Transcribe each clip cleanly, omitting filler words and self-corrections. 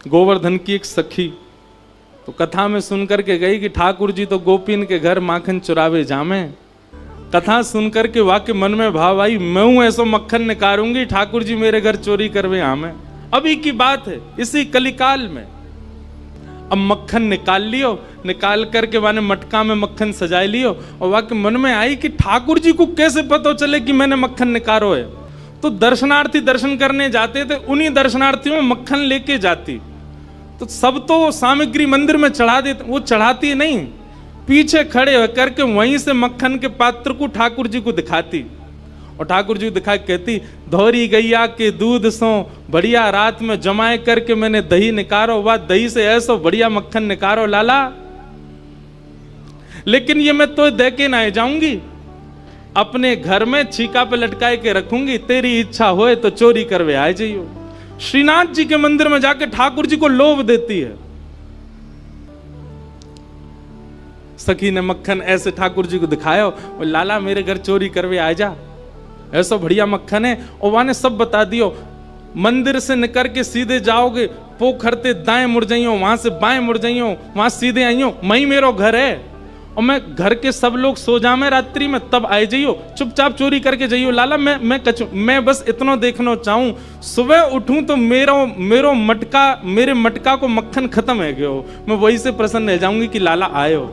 गोवर्धन की एक सखी तो कथा में सुन करके गई कि ठाकुर जी तो गोपीन के घर माखन चुरावे जामे। कथा सुनकर के वाक्य मन में भाव आई, मैं हूं ऐसो मक्खन निकारूंगी, ठाकुर जी मेरे घर चोरी करवे आमे। अभी की बात है, इसी कलिकाल में। अब मक्खन निकाल लियो, निकाल करके माने मटका में मक्खन सजाए लियो, और वाक्य मन में आई कि ठाकुर जी को कैसे पता चले कि मैंने मक्खन निकारो है। तो दर्शनार्थी दर्शन करने जाते थे, उन्हीं दर्शनार्थियों में मक्खन लेके जाती। तो सब तो सामग्री मंदिर में चढ़ा देते, वो चढ़ाती नहीं, पीछे खड़े होकर के वहीं से मक्खन के पात्र को ठाकुर जी को दिखाती, और ठाकुर जी दिखा कहती, धौरी गैया के दूध सो बढ़िया रात में जमाए करके मैंने दही निकारो, वह दही से ऐसो बढ़िया मक्खन निकारो लाला, लेकिन ये मैं तो दे के ना जाऊंगी, अपने घर में छीका पे लटकाए के रखूंगी, तेरी इच्छा होए तो चोरी करवे आ जाइयो। श्रीनाथ जी के मंदिर में जाके ठाकुर जी को लोभ देती है। सखी ने मक्खन ऐसे ठाकुर जी को दिखाया, और लाला मेरे घर चोरी करवे आ जा, ऐसा बढ़िया मक्खन है। और वहां ने सब बता दियो, मंदिर से निकल के सीधे जाओगे, पोखरते दाएं मुड़ जाइयो, वहां से बाएं मुड़ जाइयो, वहां सीधे आइयो, मई मेरो घर है, और मैं घर के सब लोग सो जामे रात्रि में, तब आए जाइयो, चुपचाप चोरी करके जाइयो लाला। मैं बस इतना देखना चाहूं, सुबह उठूं तो मेरे मटका को मक्खन खत्म है गयो, मैं वही से प्रसन्न रह जाऊंगी कि लाला आयो।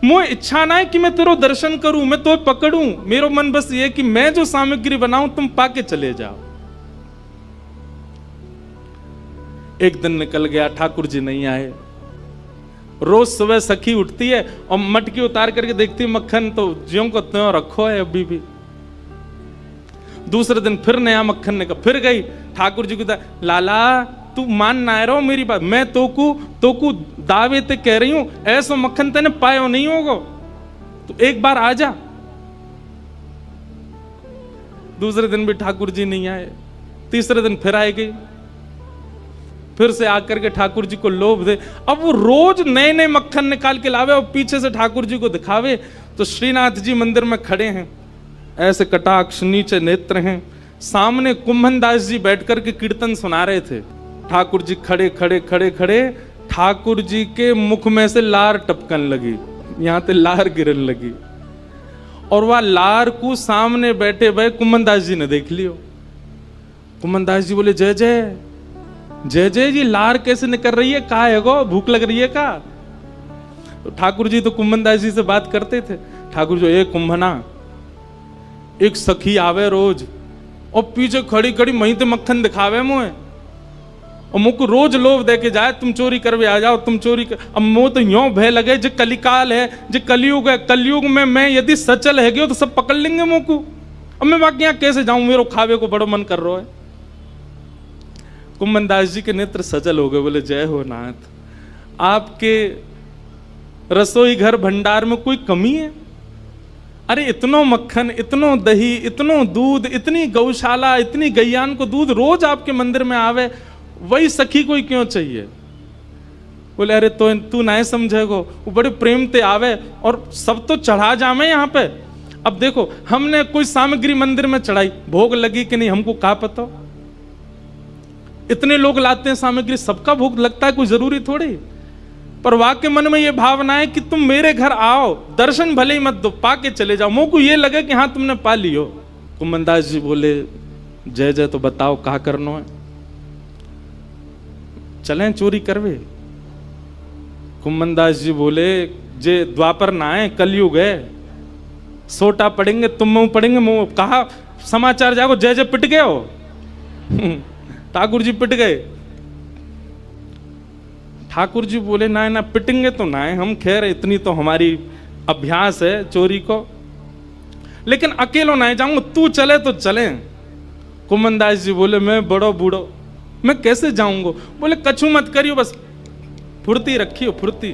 मुझे इच्छा ना है कि मैं तेरो दर्शन करूं, मैं तो पकड़ूं, मेरा मन बस ये कि मैं जो सामग्री बनाऊं तुम पाके चले जाओ। एक दिन निकल गया, ठाकुर जी नहीं आए। रोज सुबह सखी उठती है और मटकी उतार करके देखती है मक्खन तो ज्यों को त्यों रखो है अभी भी। दूसरे दिन फिर नया मक्खन निकल, फिर गई ठाकुर जी को, लाला तू मान ना रहो मेरी बात, मैं तोकू दावे ते कह रही हूं, ऐसा मक्खन तेने पायो नहीं होगा, तो एक बार आ जा। दूसरे दिन भी ठाकुर जी नहीं आए, तीसरे दिन फिर आए गई, फिर से आकर के ठाकुर जी को लोभ दे। अब वो रोज नए नए मक्खन निकाल के लावे और पीछे से ठाकुर जी को दिखावे। तो श्रीनाथ जी मंदिर में खड़े हैं, ऐसे कटाक्ष नीचे नेत्र हैं, सामने कुंभन दास जी बैठकर के कीर्तन सुना रहे थे। ठाकुर जी खड़े खड़े खड़े खड़े, ठाकुर जी के मुख में से लार टपकन लगी, यहां पे लार गिरन लगी, और वह लार को सामने बैठे भाई कुंभन दास जी ने देख लियो। कुंभन दास जी बोले, जय जय जय जय जी, लार कैसे निकल रही है, कहा है गो, भूख लग रही है का? तो ठाकुर जी तो कुंभन दास जी से बात करते थे। ठाकुर जी, एक कुंभना, एक सखी आवे रोज और पीछे खड़ी खड़ी मही ते मक्खन दिखावे मुझे, और मुझको रोज लोभ दे के जाए, तुम चोरी करवे आ जाओ, तुम चोरी कर। अब मुझे तो यो भय लगे, जो कलिकाल है, जो कलयुग है, कलयुग में मैं यदि सचल है गयो तो सब पकड़ लेंगे मुझको। अब मैं बाकी यहाँ कैसे जाऊं, मेरे खावे को बड़ो मन कर रहा है। कुंभन दास जी के नेत्र सजल हो गए, बोले, जय हो नाथ, आपके रसोई घर भंडार में कोई कमी है? अरे इतनो मक्खन, इतनो दही, इतनो दूध, इतनी गौशाला, इतनी गैयान को दूध रोज आपके मंदिर में आवे, वही सखी कोई क्यों चाहिए? बोले, अरे तो तू ना समझेगो, वो बड़े प्रेम ते आवे और सब तो चढ़ा जामे यहाँ पे। अब देखो, हमने कोई सामग्री मंदिर में चढ़ाई, भोग लगी कि नहीं हमको क्या पता, इतने लोग लाते हैं सामग्री, सबका भोग लगता है, कोई जरूरी थोड़ी। पर वाक्य मन में ये भावना है कि तुम मेरे घर आओ, दर्शन भले ही मत दो, पाके चले जाओ, मुझको ये लगे कि हाँ तुमने पा लियो। कुंभन दास जी बोले, जय जय, तो बताओ कहा करना है, चलें चोरी करवे? कुंभन दास जी बोले, जे द्वापर ना आए, कलयुग है, सोटा पड़ेंगे, तुम मुंह पड़ेंगे, मुंह कहा समाचार जागो, जय जय पिट गए हो। ठाकुर जी पिट गए। ठाकुर जी बोले, ना ना पिटेंगे तो ना है हम, खैर इतनी तो हमारी अभ्यास है चोरी को, लेकिन अकेलो ना जाऊंगा, तू चले तो चले। कुंभन दास जी बोले, मैं बड़ो बूढ़ो, मैं कैसे जाऊंगा? बोले, कछु मत करियो, बस फुर्ती रखियो, फुर्ती,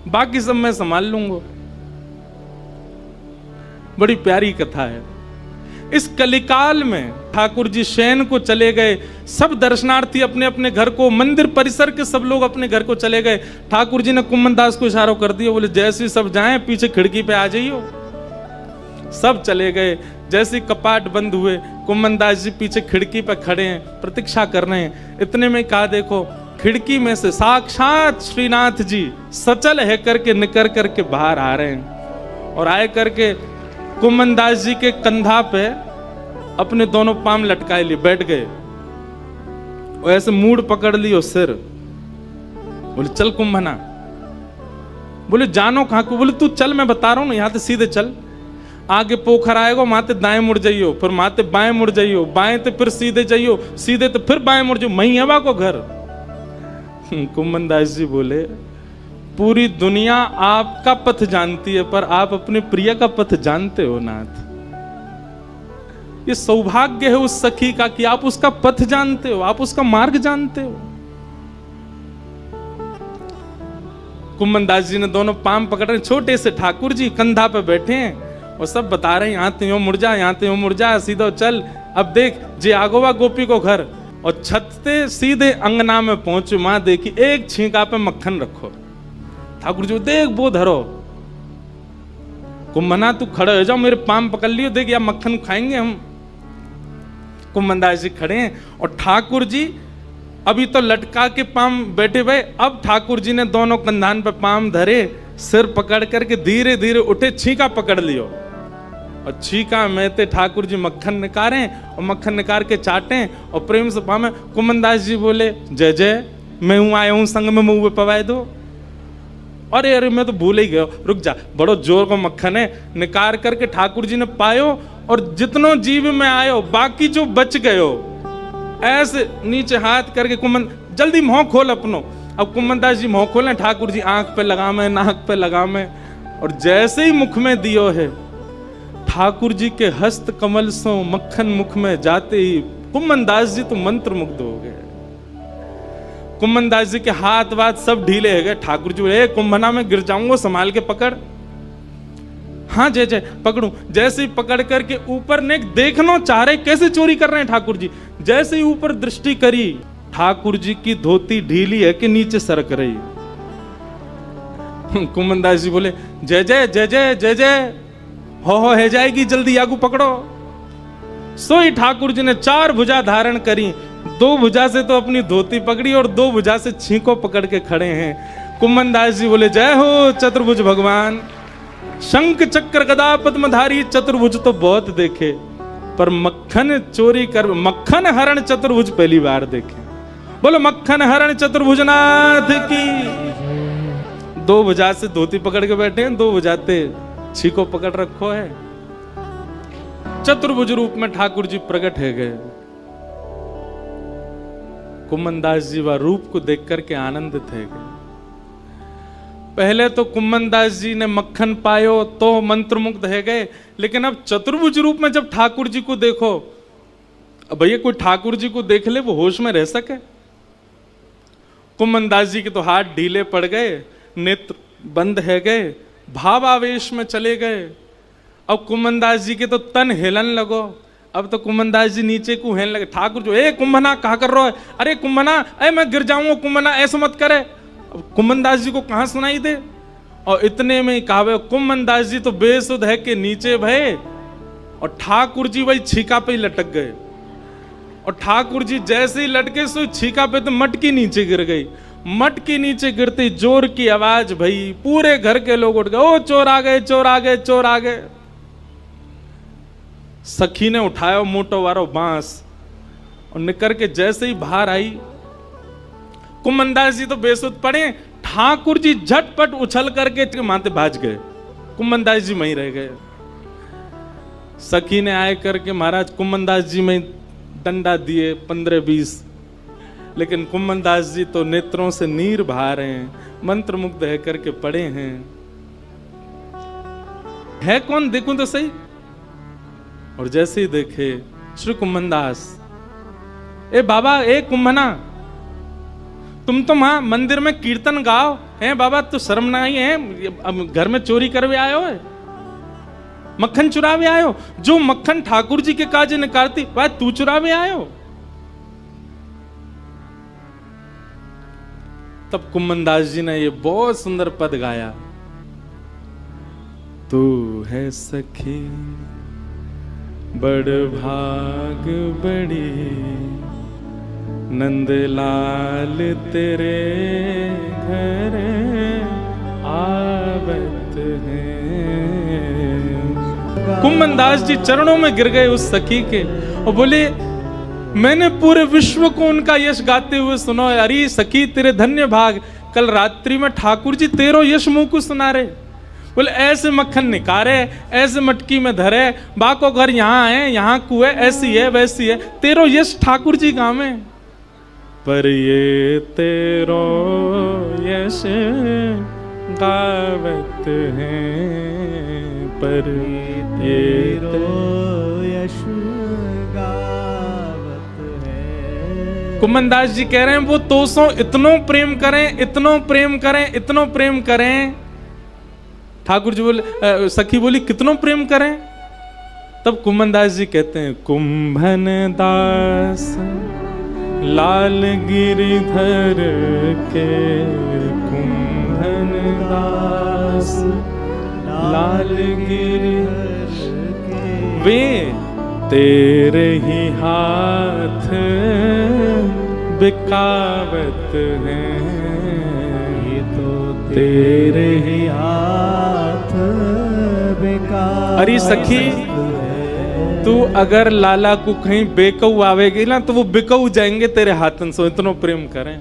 बाकी सब मैं संभाल लूंगा। बड़ी प्यारी कथा है। इस कलिकाल में ठाकुर जी शयन को चले गए, सब दर्शनार्थी अपने अपने घर को, मंदिर परिसर के सब लोग अपने घर को चले गए। ठाकुर जी ने कुंभन दास को इशारा कर दिया, बोले, जैसे सब जाएं पीछे खिड़की पे आ जाइयो। सब चले गए। जैसे कपाट बंद हुए, कुम्मन दास जी पीछे खिड़की पे खड़े हैं, प्रतीक्षा कर रहे हैं। इतने में कहा, देखो खिड़की में से साक्षात श्रीनाथ जी सचल है करके निकर करके बाहर आ रहे हैं। और आए करके कुम्मन दास जी के कंधा पे अपने दोनों पांव लटकाए लिए बैठ गए, और ऐसे मूड पकड़ लियो सिर। बोले चल कुंभना। बोले जानो कहां को? बोले तू चल, मैं बता रहा हूं ना, यहां से सीधे चल, आगे पोखर आएगा, माते दाएं मुड़ जाइयो, फिर माते बाएं मुड़ जाइयो, बाएं ते फिर सीधे जाइयो, सीधे तो फिर बाएं मुड़ जाइयो, मही है को घर। कुम्मन दास जी बोले पूरी दुनिया आपका पथ जानती है, पर आप अपने प्रिय का पथ जानते हो नाथ। ये सौभाग्य है उस सखी का कि आप उसका पथ जानते हो, आप उसका मार्ग जानते हो। कुम्मन दास जी ने दोनों पाम पकड़ रहे, छोटे से ठाकुर जी कंधा पे बैठे हैं और सब बता रहे हैं, यहां ते मुड़ जा, यहां ते मुड़ जा, सीधा चल, अब देख जे आगोवा गोपी को घर। और छत से सीधे अंगना में पहुंचे, मां देखी एक छींका पे मक्खन रखो। ठाकुर जी देख वो धरो। कुम्भना तू खड़े हो जाओ, मेरे पाम पकड़ लियो, देख या मक्खन खाएंगे हम। कुम्मन दास जी खड़े हैं और ठाकुर जी अभी तो लटका के पाम बैठे हुए, अब ठाकुर जी ने दोनों कंधान पे पाम धरे, सिर पकड़ करके धीरे धीरे उठे, छींका पकड़ लियो। और छींका में ते ठाकुर जी मक्खन निकारे और मक्खन निकाल के चाटे और प्रेम से पामे। कुम्मन दास जी बोले जय जय, मैं हूं आया हूं संग में मुंह पवाए दो। अरे अरे मैं तो भूल ही गया, रुक जा, बड़ो जोर को मक्खन है। निकाल करके ठाकुर जी ने पायो और जितनो जीव में आयो, बाकी जो बच गयो, ऐसे नीचे हाथ करके कुम्मन जल्दी मुंह खोल अपनो। अब कुम्मन दास जी मुंह खोले, ठाकुर जी आंख पे लगामे, नाक पे लगामे, और जैसे ही मुख में दियो है, ठाकुर जी के हस्त कमल सो मक्खन मुख में जाते ही कुम्मन दास जी तो मंत्र मुग्ध हो गए। कुम्मन दास जी के हाथ वाथ सब ढीले हो गए। ठाकुर जी बोले कुंभना में गिर जाऊंगा, संभाल के पकड़। हाँ जय जय पकड़ू। जैसे ही पकड़ करके ऊपर ने देखना चाह रहे कैसे चोरी कर रहे हैं ठाकुर जी। जैसे ही ऊपर दृष्टि करी, ठाकुर जी की धोती ढीली है कि नीचे सरक रही। कुम्मन दास जी बोले जय जय जय जय जय जय, हो है जाएगी, जल्दी आगू पकड़ो। सोई ठाकुर जी ने 4 भुजा धारण करी, 2 भुजा से तो अपनी धोती पकड़ी और 2 भुजा से छींको पकड़ के खड़े हैं। कुम्मन दास जी बोले जय हो चतुर्भुज भगवान। शंख चक्र गदा पद्मधारी चतुर्भुज तो बहुत देखे, पर मक्खन चोरी कर, मक्खन हरण चतुर्भुज पहली बार देखे। बोलो मक्खन हरण चतुर्भुज नाथ की। 2 भुजा से धोती पकड़ के बैठे हैं, 2 भुजा से छींको पकड़ रखो है। चतुर्भुज रूप में ठाकुर जी प्रकट है गए। कुम्मन दास जी वह रूप को देख करके आनंदित है गए। पहले तो कुम्मन दास जी ने मक्खन पायो तो मंत्रमुग्ध है गए, लेकिन अब चतुर्भुज रूप में जब ठाकुर जी को देखो, अब भैया कोई ठाकुर जी को देख ले वो होश में रह सके? कुम्मन दास जी के तो हाथ ढीले पड़ गए, नेत्र बंद है गए, भावावेश में चले गए। अब कुम्मन दास जी के तो तन हिलन लगो। अब तो कुम्मन दास जी नीचे को हेलने लगे। ठाकुर जो ए कुम्भना कहा कर रहा है? अरे कुम्भना, अरे मैं गिर जाऊंगा कुम्भना, ऐसा मत करे। अब कुम्मन दास जी को कहां सुनाई दे? और इतने में कहावे कुम्मन दास जी तो बेसुध है कि नीचे भय, और ठाकुर जी वही छीका पे ही लटक गए। और ठाकुर जी जैसे ही लटके सो छीका पे तो मटकी नीचे गिर गई। मटकी नीचे गिरते जोर की आवाज भई, पूरे घर के लोग उठ गए, ओ चोर आ गए, चोर आ गए, चोर आ गए। सखी ने उठाया मोटो वारो बांस और निकर के जैसे ही बाहर आई, कुम्मन दास जी तो बेसुध पड़े। ठाकुर जी झटपट उछल करके माथे भाज गए, कुम्मन दास जी वहीं रह गए। सखी ने आए करके महाराज कुम्मन दास जी में डंडा दिए 15-20, लेकिन कुम्मन दास जी तो नेत्रों से नीर बहा रहे हैं, मंत्र मुग्ध है करके पड़े हैं। है कौन देखूं तो सही। और जैसे ही देखे श्री कुम्मन दास, ए बाबा, ए कुम्भना, तुम तो वहां मंदिर में कीर्तन गाओ है बाबा, तो शर्म ना आई है? अब घर में चोरी करवे आयो है, मक्खन चुरावे आयो? जो मक्खन ठाकुर जी के काजे निकालती वह तू चुरावे आयो? तब कुम्मन दास जी ने ये बहुत सुंदर पद गाया। तू है सखी बड़ भाग बड़ी, नंदलाल तेरे घर आवत है। कुंभनदास जी चरणों में गिर गए उस सखी के और बोले, मैंने पूरे विश्व को उनका यश गाते हुए सुना। अरे सखी तेरे धन्य भाग, कल रात्रि में ठाकुर जी तेरो यश मुंह को सुना रहे। बोले ऐसे मक्खन निकारे, ऐसे मटकी में धरे, बाको घर यहाँ है, यहाँ कुएं, ऐसी है वैसी है, तेरो यश ठाकुर जी गावे। पर ये तेरो यश गावत है, पर ये तेरो यश गावत है। कुंभनदास जी कह रहे हैं वो तोसों इतनो प्रेम करें, इतनो प्रेम करें, इतनो प्रेम करें। ठाकुर जी बोले, सखी बोली कितनो प्रेम करें? तब कुंभनदास जी कहते हैं, कुंभन दास लाल गिरिधर के, कुंभन दास लाल गिरिधर के, वे तेरे ही हाथ बिकावत हैं, ये तो तेरे ही हाथ बिकावत। अरे सखी तू अगर लाला को कहीं बेकऊ आवेगी ना तो वो बिकऊ जाएंगे तेरे हाथन से, इतना प्रेम करें।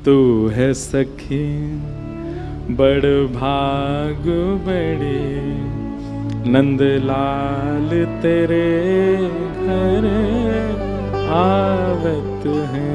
तू है सखी बड़ भाग बड़ी, नंदलाल तेरे घर आवत है।